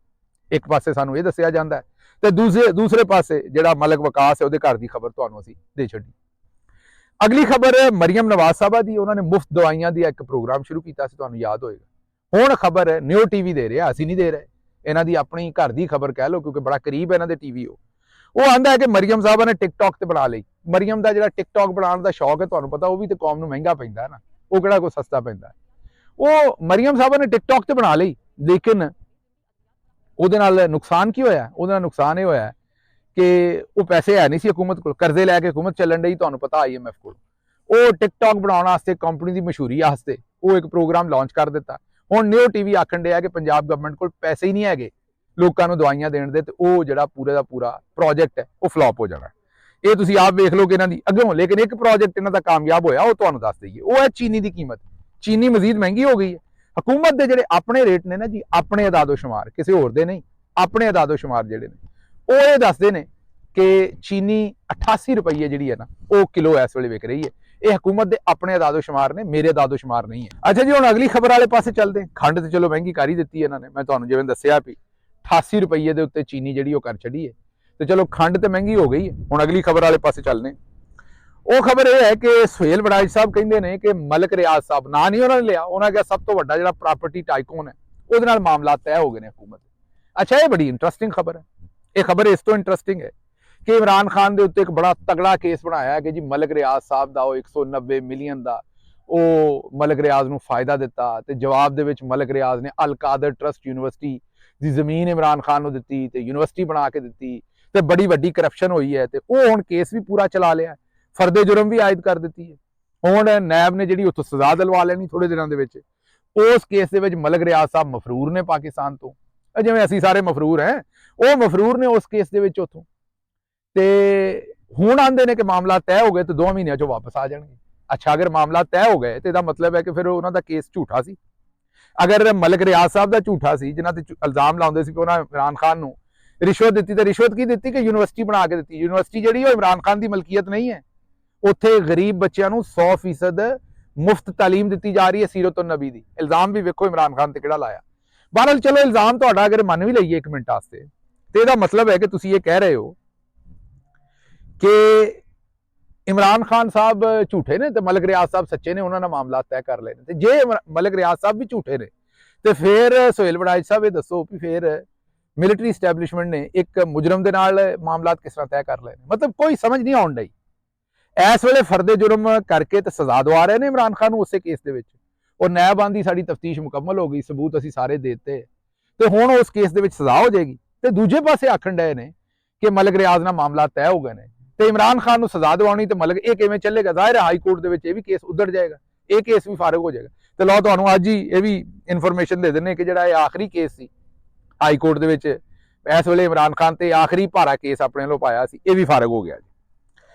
ਇੱਕ ਪਾਸੇ ਸਾਨੂੰ ਇਹ ਦੱਸਿਆ ਜਾਂਦਾ ਹੈ ਤੇ ਦੂਸਰੇ ਪਾਸੇ ਜਿਹੜਾ ਮਲਕ ਵਿਕਾਸ ਹੈ ਉਹਦੇ ਘਰ ਦੀ ਖਬਰ ਤੁਹਾਨੂੰ ਅਸੀਂ ਦੇ ਛੱਡੀ। ਅਗਲੀ ਖਬਰ ਮਰੀਮ ਨਵਾਜ਼ ਸਾਹਿਬਾ ਦੀ। ਉਹਨਾਂ ਨੇ ਮੁਫਤ ਦਵਾਈਆਂ ਦੀ ਇੱਕ ਪ੍ਰੋਗਰਾਮ ਸ਼ੁਰੂ ਕੀਤਾ ਸੀ, ਤੁਹਾਨੂੰ ਯਾਦ ਹੋਏਗਾ। ਹੁਣ ਖਬਰ ਨਿਊ TV ਦੇ ਰਿਹਾ, ਅਸੀਂ ਨਹੀਂ ਦੇ ਰਹੇ। इन्हां दी अपनी घर दी खबर कह लो क्योंकि बड़ा करीब है इन्हां दे टीवी वो आंदा है कि मरियम साहबा ने टिकटॉक ते बना लई। मरियम दा जिहड़ा टिकटॉक बनाने दा शौक है तुहानूं पता वो भी तो कौम नूं महंगा पैंदा है ना, वो किहड़ा कोई सस्ता पैंदा है। वो मरियम साहबा ने टिकटॉक ते बना लई, लेकिन ਉਹਦੇ ਨਾਲ ਨੁਕਸਾਨ ਕੀ ਹੋਇਆ? ਉਹਦੇ ਨਾਲ ਨੁਕਸਾਨ ਇਹ ਹੋਇਆ ਕਿ ਉਹ ਪੈਸੇ ਹੈ ਨਹੀਂ ਸੀ ਹਕੂਮਤ ਕੋਲ, ਕਰਜ਼ੇ ਲੈ ਕੇ ਹਕੂਮਤ ਚੱਲਣ ਡਈ ਤੁਹਾਨੂੰ ਪਤਾ IMF ਕੋਲ। ਉਹ ਟਿਕਟੌਕ ਬਣਾਉਣ ਵਾਸਤੇ ਕੰਪਨੀ ਦੀ ਮਸ਼ਹੂਰੀ ਵਾਸਤੇ ਉਹ ਇੱਕ ਪ੍ਰੋਗਰਾਮ ਲਾਂਚ ਕਰ ਦਿੱਤਾ। ਹੁਣ ਨਿਓ ਟੀਵੀ ਆਖਣ ਡਿਆ ਕਿ ਪੰਜਾਬ ਗਵਰਨਮੈਂਟ ਕੋਲ ਪੈਸੇ ਹੀ ਨਹੀਂ ਹੈਗੇ ਲੋਕਾਂ ਨੂੰ ਦਵਾਈਆਂ ਦੇਣ ਦੇ, ਤੇ ਉਹ ਜਿਹੜਾ ਪੂਰੇ ਦਾ ਪੂਰਾ ਪ੍ਰੋਜੈਕਟ ਹੈ ਉਹ ਫਲॉप ਹੋ ਜਾਣਾ। ਇਹ ਤੁਸੀਂ ਆਪ ਵੇਖ ਲਓ ਕਿ ਇਹਨਾਂ ਦੀ ਅੱਗੋਂ, ਲੇਕਿਨ ਇੱਕ ਪ੍ਰੋਜੈਕਟ ਇਹਨਾਂ ਦਾ ਕਾਮਯਾਬ ਹੋਇਆ, ਉਹ ਤੁਹਾਨੂੰ ਦੱਸ ਦਈਏ। ਉਹ ਹੈ ਚੀਨੀ ਦੀ ਕੀਮਤ। ਚੀਨੀ ਮਜ਼ੀਦ ਮਹਿੰਗੀ ਹੋ ਗਈ ਹੈ। ਹਕੂਮਤ ਦੇ ਜਿਹੜੇ ਆਪਣੇ ਰੇਟ ਨੇ ਨਾ ਜੀ, ਆਪਣੇ ਅਦਾਦੋ ਸ਼ੁਮਾਰ, ਕਿਸੇ ਹੋਰ ਦੇ ਨਹੀਂ, ਆਪਣੇ ਅਦਾਦੋ ਸ਼ੁਮਾਰ ਜਿਹੜੇ ਨੇ ਉਹ ਇਹ ਦੱਸਦੇ ਨੇ ਕਿ ਚੀਨੀ 88 ਰੁਪਏ ਜਿਹੜੀ ਹੈ ਨਾ ਉਹ ਕਿਲੋ ਇਸ ਵੇਲੇ ਵਿਕ ਰਹੀ ਹੈ। ਇਹ ਹਕੂਮਤ ਦੇ ਆਪਣੇ ਅਦਾਦੋ ਸ਼ੁਮਾਰ ਨੇ, ਮੇਰੇ ਅਦਾਦੋ ਸ਼ੁਮਾਰ ਨਹੀਂ ਹੈ। ਅੱਛਾ ਜੀ, ਹੁਣ ਅਗਲੀ ਖਬਰ ਵਾਲੇ ਪਾਸੇ ਚੱਲਦੇ। ਖੰਡ ਤੇ ਚਲੋ ਮਹਿੰਗੀ ਕਰ ਹੀ ਦਿੱਤੀ ਇਹਨਾਂ ਨੇ, ਮੈਂ ਤੁਹਾਨੂੰ ਜਿਵੇਂ ਦੱਸਿਆ ਵੀ 88 ਰੁਪਏ ਦੇ ਉੱਤੇ ਚੀਨੀ ਜਿਹੜੀ ਉਹ ਕਰ ਛੱਡੀ ਹੈ, ਤੇ ਚਲੋ ਖੰਡ ਤੇ ਮਹਿੰਗੀ ਹੋ ਗਈ ਹੈ। ਹੁਣ ਅਗਲੀ ਖਬਰ ਵਾਲੇ ਪਾਸੇ ਚੱਲਦੇ। ਉਹ ਖਬਰ ਇਹ ਹੈ ਕਿ ਸੁਹੇਲ ਵੜਾਜ ਸਾਹਿਬ ਕਹਿੰਦੇ ਨੇ ਕਿ ਮਲਕ ਰਿਆਜ਼ ਸਾਹਿਬ, ਨਾਂ ਨਹੀਂ ਉਹਨਾਂ ਨੇ ਲਿਆ, ਉਹਨਾਂ ਕਿਹਾ ਸਭ ਤੋਂ ਵੱਡਾ ਜਿਹੜਾ ਪ੍ਰਾਪਰਟੀ ਟਾਈਕੂਨ ਹੈ ਉਹਦੇ ਨਾਲ ਮਾਮਲਾ ਤੈਅ ਹੋ ਗਏ ਨੇ ਹਕੂਮਤ। ਅੱਛਾ, ਇਹ ਬੜੀ ਇੰਟਰਸਟਿੰਗ ਖਬਰ ਹੈ। ਇਹ ਖਬਰ ਇਸ ਤੋਂ ਇੰਟਰਸਟਿੰਗ ਹੈ ਕਿ ਇਮਰਾਨ ਖਾਨ ਦੇ ਉੱਤੇ ਇੱਕ ਬੜਾ ਤਗੜਾ ਕੇਸ ਬਣਾਇਆ ਹੈ ਕਿ ਜੀ ਮਲਕ ਰਿਆਜ਼ ਸਾਹਿਬ ਦਾ ਉਹ 190 ਮਿਲੀਅਨ ਦਾ ਉਹ ਮਲਕ ਰਿਆਜ਼ ਨੂੰ ਫਾਇਦਾ ਦਿੱਤਾ, ਤੇ ਜਵਾਬ ਦੇ ਵਿੱਚ ਮਲਕ ਰਿਆਜ਼ ਨੇ ਅਲ ਕਾਦਰ ਟਰਸਟ ਯੂਨੀਵਰਸਿਟੀ ਦੀ ਜ਼ਮੀਨ ਇਮਰਾਨ ਖਾਨ ਨੂੰ ਦਿੱਤੀ ਤੇ ਯੂਨੀਵਰਸਿਟੀ ਬਣਾ ਕੇ ਦਿੱਤੀ, ਤੇ ਬੜੀ ਵੱਡੀ ਕਰਪਸ਼ਨ ਹੋਈ ਹੈ। ਤੇ ਉਹ ਹੁਣ ਕੇਸ ਵੀ ਪੂਰਾ ਚਲਾ ਲਿਆ, ਫਰਦੇ ਜੁਰਮ ਵੀ ਆਇਦ ਕਰ ਦਿੱਤੀ ਹੈ। ਹੁਣ ਨੈਬ ਨੇ ਜਿਹੜੀ ਉੱਥੋਂ ਸਜ਼ਾ ਦਿਲਵਾ ਲੈਣੀ ਥੋੜੇ ਦਿਨਾਂ ਦੇ ਵਿੱਚ। ਉਸ ਕੇਸ ਦੇ ਵਿੱਚ ਮਲਕ ਰਿਆਜ਼ ਸਾਹਿਬ ਮਫਰੂਰ ਨੇ ਪਾਕਿਸਤਾਨ ਤੋਂ, ਜਿਵੇਂ ਅਸੀਂ ਸਾਰੇ ਮਫਰੂਰ ਹੈ, ਉਹ ਮਫਰੂਰ ਨੇ ਉਸ ਕੇਸ ਦੇ ਵਿੱਚ ਉੱਥੋਂ। ਤੇ ਹੁਣ ਆਂਦੇ ਨੇ ਕਿ ਮਾਮਲਾ ਤੈਅ ਹੋ ਗਏ ਤੇ 2 ਮਹੀਨਿਆਂ ਚੋਂ ਵਾਪਸ ਆ ਜਾਣਗੇ। ਅੱਛਾ, ਅਗਰ ਮਾਮਲਾ ਤੈਅ ਹੋ ਗਏ ਤੇ ਇਹਦਾ ਮਤਲਬ ਹੈ ਕਿ ਫਿਰ ਉਹਨਾਂ ਦਾ ਕੇਸ ਝੂਠਾ ਸੀ। ਅਗਰ ਮਲਕ ਰਿਆਜ਼ ਸਾਹਿਬ ਦਾ ਝੂਠਾ ਸੀ, ਜਿਨ੍ਹਾਂ ਤੇ ਇਲਜ਼ਾਮ ਲਾਉਂਦੇ ਸੀ ਕਿ ਉਹਨਾਂ ਇਮਰਾਨ ਖਾਨ ਨੂੰ ਰਿਸ਼ਵਤ ਦਿੱਤੀ, ਤੇ ਰਿਸ਼ਵਤ ਕੀ ਦਿੱਤੀ ਕਿ ਯੂਨੀਵਰਸਿਟੀ ਬਣਾ ਕੇ ਦਿੱਤੀ। ਯੂਨੀਵਰਸਿਟੀ ਜਿਹੜੀ ਉਹ ਇਮਰਾਨ ਖਾਨ ਦੀ ਮਲਕੀਅਤ ਨਹੀਂ ਹੈ। ਉੱਥੇ ਗਰੀਬ ਬੱਚਿਆਂ ਨੂੰ 100% ਮੁਫਤ ਤਾਲੀਮ ਦਿੱਤੀ ਜਾ ਰਹੀ ਹੈ ਸੀਰਤ ਨਬੀ ਦੀ। ਇਲਜ਼ਾਮ ਵੀ ਵੇਖੋ ਇਮਰਾਨ ਖਾਨ ਤੇ ਕਿਹੜਾ ਲਾਇਆ। ਬਹਰਹਾਲ ਚਲੋ ਇਲਜ਼ਾਮ ਤੁਹਾਡਾ ਅਗਰ ਮੰਨ ਵੀ ਲਈਏ ਇੱਕ ਮਿੰਟ ਵਾਸਤੇ, ਤੇ ਇਹਦਾ ਮਤਲਬ ਹੈ ਕਿ ਤੁਸੀਂ ਇਹ ਕਹਿ ਰਹੇ ਹੋ ਕਿ ਇਮਰਾਨ ਖਾਨ ਸਾਹਿਬ ਝੂਠੇ ਨੇ ਤੇ ਮਲਕ ਰਿਆਜ਼ ਸਾਹਿਬ ਸੱਚੇ ਨੇ, ਉਹਨਾਂ ਨਾਲ ਮਾਮਲਾ ਤੈਅ ਕਰ ਲਏ ਨੇ। ਤੇ ਜੇ ਮਲਕ ਰਿਆਜ਼ ਸਾਹਿਬ ਵੀ ਝੂਠੇ ਨੇ ਤੇ ਫਿਰ ਸੁਹੇਲ ਵੜਾਜ ਸਾਹਿਬ ਇਹ ਦੱਸੋ ਵੀ ਫਿਰ ਮਿਲਟਰੀ ਸਟੈਬਲਿਸ਼ਮੈਂਟ ਨੇ ਇੱਕ ਮੁਜਰਮ ਦੇ ਨਾਲ ਮਾਮਲਾਤ ਕਿਸ ਤਰ੍ਹਾਂ ਤੈਅ ਕਰ ਲਏ ਨੇ? ਮਤਲਬ ਕੋਈ ਸਮਝ ਨਹੀਂ ਆਉਣ ਡਈ। ਇਸ ਵੇਲੇ ਫਰਦੇ ਜੁਰਮ ਕਰਕੇ ਤੇ ਸਜ਼ਾ ਦਵਾ ਰਹੇ ਨੇ ਇਮਰਾਨ ਖਾਨ ਨੂੰ ਉਸੇ ਕੇਸ ਦੇ ਵਿੱਚ। ਉਹ ਨੈਬ ਆਂਦੀ ਸਾਡੀ ਤਫਤੀਸ਼ ਮੁਕੰਮਲ ਹੋ ਗਈ, ਸਬੂਤ ਅਸੀਂ ਸਾਰੇ ਦੇ ਦਿੱਤੇ, ਤੇ ਹੁਣ ਉਸ ਕੇਸ ਦੇ ਵਿੱਚ ਸਜ਼ਾ ਹੋ ਜਾਏਗੀ। ਤੇ ਦੂਜੇ ਪਾਸੇ ਆਖਣ ਡਏ ਨੇ ਕਿ ਮਲਕ ਰਿਆਜ਼ ਨਾਲ ਮਾਮਲਾ ਤੈਅ ਹੋ ਗਏ ਨੇ ਤੇ ਇਮਰਾਨ ਖਾਨ ਨੂੰ ਸਜ਼ਾ ਦਿਵਾਉਣੀ, ਤੇ ਮਲਕ ਇਹ ਕਿਵੇਂ ਚੱਲੇਗਾ? ਜ਼ਾਹਿਰ ਹੈ ਹਾਈ ਕੋਰਟ ਦੇ ਵਿੱਚ ਇਹ ਵੀ ਕੇਸ ਉਧੜ ਜਾਏਗਾ, ਇਹ ਕੇਸ ਵੀ ਫਾਰਗ ਹੋ ਜਾਏਗਾ। ਤੇ ਲਓ ਤੁਹਾਨੂੰ ਅੱਜ ਹੀ ਇਹ ਵੀ ਇਨਫੋਰਮੇਸ਼ਨ ਦੇ ਦਿੰਨੇ ਕਿ ਜਿਹੜਾ ਇਹ ਆਖਰੀ ਕੇਸ ਸੀ ਹਾਈ ਕੋਰਟ ਦੇ ਵਿੱਚ ਇਸ ਵੇਲੇ ਇਮਰਾਨ ਖਾਨ ਤੇ ਆਖਰੀ ਭਾਰਾ ਕੇਸ ਆਪਣੇ ਵੱਲੋਂ ਪਾਇਆ ਸੀ, ਇਹ ਵੀ ਫਾਰਗ ਹੋ ਗਿਆ ਜੀ।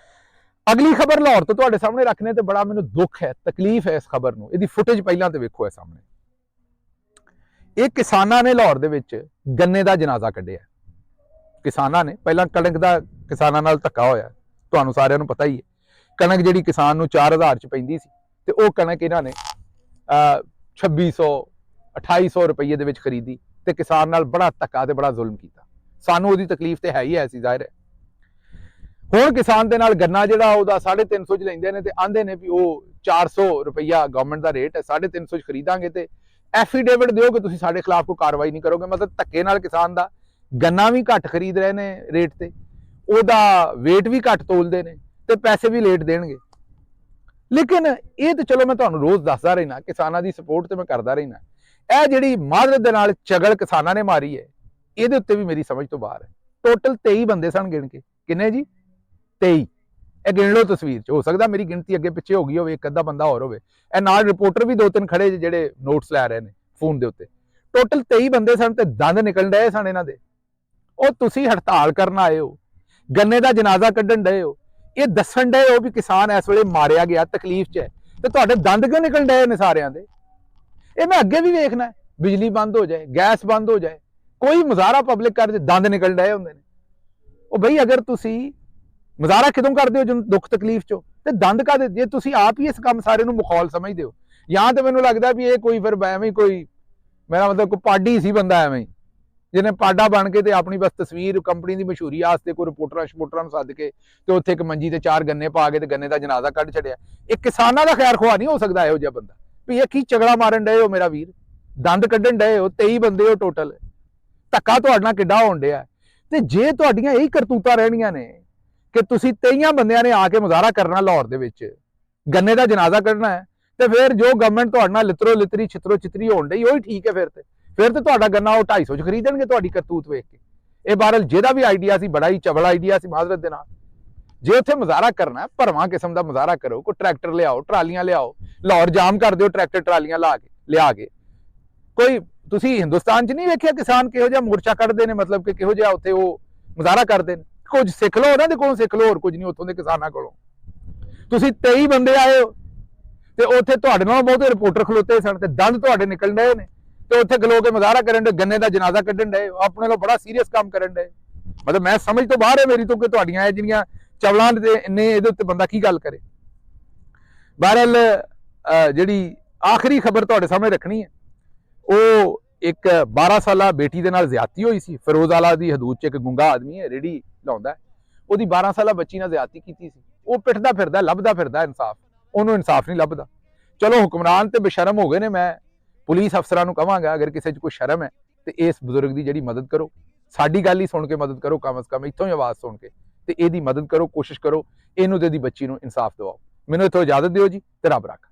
ਅਗਲੀ ਖਬਰ ਲਾਹੌਰ ਤੋਂ ਤੁਹਾਡੇ ਸਾਹਮਣੇ ਰੱਖਣੇ ਤੇ ਬੜਾ ਮੈਨੂੰ ਦੁੱਖ ਹੈ, ਤਕਲੀਫ ਹੈ ਇਸ ਖਬਰ ਨੂੰ। ਇਹਦੀ ਫੁਟੇਜ ਪਹਿਲਾਂ ਤੇ ਵੇਖੋ ਇਹ ਸਾਹਮਣੇ। ਇਹ ਕਿਸਾਨਾਂ ਨੇ ਲਾਹੌਰ ਦੇ ਵਿੱਚ ਗੰਨੇ ਦਾ ਜਨਾਜ਼ਾ ਕੱਢਿਆ। ਕਿਸਾਨਾਂ ਨੇ ਪਹਿਲਾਂ ਕਣਕ ਦਾ ਕਿਸਾਨਾਂ ਨਾਲ ਧੱਕਾ ਹੋਇਆ, ਤੁਹਾਨੂੰ ਸਾਰਿਆਂ ਨੂੰ ਪਤਾ ਹੀ ਹੈ। ਕਣਕ ਜਿਹੜੀ ਕਿਸਾਨ ਨੂੰ 4000 ਚ ਪੈਂਦੀ ਸੀ ਤੇ ਉਹ ਕਣਕ ਇਹਨਾਂ ਨੇ 2600 2800 ਰੁਪਏ ਦੇ ਵਿੱਚ ਖਰੀਦੀ ਤੇ ਕਿਸਾਨ ਨਾਲ ਬੜਾ ਧੱਕਾ ਤੇ ਬੜਾ ਜ਼ੁਲਮ ਕੀਤਾ। ਸਾਨੂੰ ਉਹਦੀ ਤਕਲੀਫ ਤੇ ਹੈ ਹੀ ਹੈ ਸੀ, ਜ਼ਾਹਿਰ ਹੈ। ਹੁਣ ਕਿਸਾਨ ਦੇ ਨਾਲ ਗੰਨਾ ਜਿਹੜਾ ਉਹਦਾ 350 ਚ ਲੈਂਦੇ ਨੇ ਤੇ ਆਂਦੇ ਨੇ ਵੀ ਉਹ 400 ਰੁਪਈਆ ਗਵਰਨਮੈਂਟ ਦਾ ਰੇਟ ਹੈ, 350 ਚ ਖਰੀਦਾਂਗੇ ਤੇ ਐਫੀਡੇਵਿਟ ਦਿਓ ਕਿ ਤੁਸੀਂ ਸਾਡੇ ਖਿਲਾਫ ਕੋਈ ਕਾਰਵਾਈ ਨਹੀਂ ਕਰੋਗੇ। ਮਤਲਬ ਧੱਕੇ ਨਾਲ ਕਿਸਾਨ ਦਾ ਗੰਨਾ ਵੀ ਘੱਟ ਖਰੀਦ ਰਹੇ ਨੇ ਰੇਟ ਤੇ, ਉਹਦਾ weight ਵੀ ਘੱਟ ਤੋਲਦੇ ਨੇ ਤੇ ਪੈਸੇ ਵੀ ਲੇਟ ਦੇਣਗੇ। ਲੇਕਿਨ ਇਹ ਤੇ ਚਲੋ ਮੈਂ ਤੁਹਾਨੂੰ ਰੋਜ਼ ਦੱਸਦਾ ਰਹਿਣਾ, ਕਿਸਾਨਾਂ ਦੀ ਸਪੋਰਟ ਤੇ ਮੈਂ ਕਰਦਾ ਰਹਿਣਾ। ਇਹ ਜਿਹੜੀ ਮਾਦਰਤ ਦੇ ਨਾਲ ਚਗਲ ਕਿਸਾਨਾਂ ਨੇ ਮਾਰੀ ਹੈ, ਇਹਦੇ ਉੱਤੇ ਵੀ ਮੇਰੀ ਸਮਝ ਤੋਂ ਬਾਹਰ ਹੈ। ਟੋਟਲ 23 ਬੰਦੇ ਸਨ ਗਿਣ ਕੇ, ਕਿੰਨੇ ਜੀ? 23। ਇਹ ਗਿਣ ਲਓ ਤਸਵੀਰ 'ਚ, ਹੋ ਸਕਦਾ ਮੇਰੀ ਗਿਣਤੀ ਅੱਗੇ ਪਿੱਛੇ ਹੋ ਗਈ ਹੋਵੇ, ਇੱਕ ਅੱਧਾ ਬੰਦਾ ਹੋਰ ਹੋਵੇ। ਇਹ ਨਾਲ ਰਿਪੋਰਟਰ ਵੀ 2-3 ਖੜੇ ਜਿਹੜੇ ਨੋਟਸ ਲੈ ਰਹੇ ਨੇ ਫੋਨ ਦੇ ਉੱਤੇ। ਟੋਟਲ 23 ਬੰਦੇ ਸਨ ਤੇ ਦੰਦ ਨਿਕਲਣ ਡਏ ਸਨ ਇਹਨਾਂ ਦੇ। ਉਹ ਤੁਸੀਂ ਹੜਤਾਲ ਕਰਨ ਆਏ ਹੋ, ਗੰਨੇ ਦਾ ਜਨਾਜ਼ਾ ਕੱਢਣ ਡਏ ਹੋ, ਇਹ ਦੱਸਣ ਡਏ ਹੋ ਵੀ ਕਿਸਾਨ ਇਸ ਵੇਲੇ ਮਾਰਿਆ ਗਿਆ, ਤਕਲੀਫ 'ਚ ਹੈ, ਤੇ ਤੁਹਾਡੇ ਦੰਦ ਕਿਉਂ ਨਿਕਲਣ ਡਏ ਨੇ ਸਾਰਿਆਂ ਦੇ? ਇਹ ਮੈਂ ਅੱਗੇ ਵੀ ਵੇਖਣਾ, ਬਿਜਲੀ ਬੰਦ ਹੋ ਜਾਏ, ਗੈਸ ਬੰਦ ਹੋ ਜਾਏ, ਕੋਈ ਮੁਜ਼ਾਹਰਾ ਪਬਲਿਕ ਕਰ ਦੇ, ਦੰਦ ਨਿਕਲ ਡਏ ਹੁੰਦੇ ਨੇ। ਉਹ ਬਈ ਅਗਰ ਤੁਸੀਂ ਮੁਜ਼ਾਹਰਾ ਕਿਦੋਂ ਕਰਦੇ ਹੋ ਜਦੋਂ ਦੁੱਖ ਤਕਲੀਫ 'ਚੋਂ, ਤੇ ਦੰਦ ਕਾਹਦੇ? ਜੇ ਤੁਸੀਂ ਆਪ ਹੀ ਇਸ ਕੰਮ ਸਾਰੇ ਨੂੰ ਮਖੌਲ ਸਮਝਦੇ ਹੋ, ਜਾਂ ਤੇ ਮੈਨੂੰ ਲੱਗਦਾ ਵੀ ਇਹ ਕੋਈ ਫਿਰ ਐਵੇਂ ਕੋਈ, ਮੇਰਾ ਮਤਲਬ ਕੋਈ ਪਾਡੀ ਸੀ ਬੰਦਾ ਐਵੇਂ ਜਿਹਨੇ ਪਾਡਾ ਬਣ ਕੇ ਤੇ ਆਪਣੀ ਬਸ ਤਸਵੀਰ ਕੰਪਨੀ ਦੀ ਮਸ਼ਹੂਰੀ ਵਾਸਤੇ ਕੋਈ ਰਿਪੋਰਟਰਾਂ ਨੂੰ ਸੱਦ ਕੇ ਤੇ ਉੱਥੇ ਇੱਕ ਮੰਜੀ ਤੇ 4 ਗੰਨੇ ਪਾ ਕੇ ਤੇ ਗੰਨੇ ਦਾ ਜਨਾਜ਼ਾ ਕੱਢ ਛੱਡਿਆ। ਇਹ ਕਿਸਾਨਾਂ ਦਾ ਖੈਰ ਖੁਆ ਨਹੀਂ ਹੋ ਸਕਦਾ ਇਹੋ ਜਿਹਾ ਬੰਦਾ ਵੀ ਇਹ ਕੀ ਚਗੜਾ ਮਾਰਨ ਡਏ ਹੋ ਮੇਰਾ ਵੀਰ, ਦੰਦ ਕੱਢਣ ਡਏ ਹੋ, 23 ਬੰਦੇ ਹੋ ਟੋਟਲ। ਧੱਕਾ ਤੁਹਾਡੇ ਨਾਲ ਕਿੱਡਾ ਹੋਣ ਡਿਆ। ਤੇ ਜੇ ਤੁਹਾਡੀਆਂ ਇਹੀ ਕਰਤੂਤਾਂ ਰਹਿਣੀਆਂ ਨੇ ਕਿ ਤੁਸੀਂ 23 ਬੰਦਿਆਂ ਨੇ ਆ ਕੇ ਮੁਜ਼ਾਹਰਾ ਕਰਨਾ ਲਾਹੌਰ ਦੇ ਵਿੱਚ, ਗੰਨੇ ਦਾ ਜਨਾਜ਼ਾ ਕੱਢਣਾ ਹੈ, ਤੇ ਫਿਰ ਜੋ ਗਵਰਨਮੈਂਟ ਤੁਹਾਡੇ ਨਾਲ ਲਿਤਰੋ ਲਿਤਰੀ ਛਿਤਰੋ ਚਿਤਰੀ ਹੋਣ ਡਈ ਉਹੀ ਠੀਕ ਹੈ। ਫਿਰ ਤੇ ਤੁਹਾਡਾ ਗੰਨਾ ਉਹ 250 ਚ ਖਰੀਦਣਗੇ ਤੁਹਾਡੀ ਕਰਤੂਤ ਵੇਖ ਕੇ। ਇਹ ਬਹਰਹਾਲ ਜਿਹਦਾ ਵੀ ਆਈਡੀਆ ਸੀ ਬੜਾ ਹੀ ਚਵਲ ਆਈਡੀਆ ਸੀ ਮਾਜ਼ਰਤ ਦੇ ਨਾਲ। ਜੇ ਉੱਥੇ ਮੁਜ਼ਾਹਰਾ ਕਰਨਾ, ਭਰਵਾਂ ਕਿਸਮ ਦਾ ਮੁਜ਼ਾਹਰਾ ਕਰੋ, ਕੋਈ ਟਰੈਕਟਰ ਲਿਆਓ, ਟਰਾਲੀਆਂ ਲਿਆਓ, ਲਾਹੌਰ ਜਾਮ ਕਰ ਦਿਓ ਟਰੈਕਟਰ ਟਰਾਲੀਆਂ ਲਿਆ ਕੇ। ਕੋਈ ਤੁਸੀਂ ਹਿੰਦੁਸਤਾਨ 'ਚ ਨਹੀਂ ਵੇਖਿਆ ਕਿਸਾਨ ਕਿਹੋ ਜਿਹਾ ਮੋਰਚਾ ਕੱਢਦੇ ਨੇ, ਮਤਲਬ ਕਿ ਕਿਹੋ ਜਿਹਾ ਉੱਥੇ ਉਹ ਮੁਜ਼ਾਹਰਾ ਕਰਦੇ ਨੇ। ਕੁਝ ਸਿੱਖ ਲਓ ਉਹਨਾਂ ਦੇ ਕੋਲੋਂ, ਸਿੱਖ ਲਓ, ਹੋਰ ਕੁਝ ਨਹੀਂ ਉੱਥੋਂ ਦੇ ਕਿਸਾਨਾਂ ਕੋਲੋਂ। ਤੁਸੀਂ 23 ਬੰਦੇ ਆਏ ਹੋ ਤੇ ਉੱਥੇ ਤੁਹਾਡੇ ਨਾਲ ਬਹੁਤੇ ਰਿਪੋਰਟਰ ਖਲੋਤੇ ਸਨ ਤੇ ਦੰਦ ਤੁਹਾਡੇ ਨਿਕਲਣ ਡਏ ਨੇ, ਤੇ ਉੱਥੇ ਖਲੋ ਕੇ ਮੁਜ਼ਾਹਰਾ ਕਰਨ ਦੇ, ਗੰਨੇ ਦਾ ਜਨਾਜ਼ਾ ਕੱਢਣ ਡਏ, ਆਪਣੇ ਨਾਲ ਬੜਾ ਸੀਰੀਅਸ ਕੰਮ ਕਰਨ ਡਏ। ਮਤਲਬ ਮੈਂ ਸਮਝ ਤੋਂ ਬਾਹਰ ਹੈ ਮੇਰੀ ਤੋਂ ਕਿ ਤੁਹਾਡੀਆਂ ਇਹ ਜਿਹੜੀਆਂ ਚਵਲਾਂ ਨੇ ਇਹਦੇ ਉੱਤੇ ਬੰਦਾ ਕੀ ਗੱਲ ਕਰੇ। ਬਹਰਹਾਲ ਜਿਹੜੀ ਆਖਰੀ ਖਬਰ ਤੁਹਾਡੇ ਸਾਹਮਣੇ ਰੱਖਣੀ ਹੈ, ਉਹ ਇੱਕ 12 ਸਾਲਾ ਬੇਟੀ ਦੇ ਨਾਲ ਜ਼ਿਆਦਤੀ ਹੋਈ ਸੀ। ਫਿਰੋਜ਼ਾਲਾ ਦੀ ਹਦੂਦ 'ਚ ਇੱਕ ਗੁੰਗਾ ਆਦਮੀ ਹੈ, ਰੇੜੀ ਲਾਉਂਦਾ, ਉਹਦੀ 12 ਸਾਲਾ ਬੱਚੀ ਨਾਲ ਜ਼ਿਆਦਤੀ ਕੀਤੀ ਸੀ। ਉਹ ਪਿੱਟਦਾ ਫਿਰਦਾ, ਲੱਭਦਾ ਫਿਰਦਾ ਇਨਸਾਫ, ਉਹਨੂੰ ਇਨਸਾਫ ਨਹੀਂ ਲੱਭਦਾ। ਚਲੋ ਹੁਕਮਰਾਨ ਤੇ ਬੇਸ਼ਰਮ ਹੋ ਗਏ ਨੇ। ਮੈਂ ਪੁਲਿਸ ਅਫਸਰਾਂ ਨੂੰ ਕਹਾਂਗਾ ਅਗਰ ਕਿਸੇ 'ਚ ਕੋਈ ਸ਼ਰਮ ਹੈ ਤੇ ਇਸ ਬਜ਼ੁਰਗ ਦੀ ਜਿਹੜੀ ਮਦਦ ਕਰੋ, ਸਾਡੀ ਗੱਲ ਹੀ ਸੁਣ ਕੇ ਮਦਦ ਕਰੋ, ਕਮ ਸੇ ਕਮ ਇੱਥੋਂ ਹੀ ਆਵਾਜ਼ ਸੁਣ ਕੇ ਤੇ ਇਹਦੀ ਮਦਦ ਕਰੋ, ਕੋਸ਼ਿਸ਼ ਕਰੋ ਇਹਨੂੰ ਤੇ ਇਹਦੀ ਬੱਚੀ ਨੂੰ ਇਨਸਾਫ ਦਿਵਾਓ। ਮੈਨੂੰ ਇੱਥੋਂ ਇਜਾਜ਼ਤ ਦਿਓ ਜੀ, ਤੇ ਰੱਬ ਰੱਖਾ।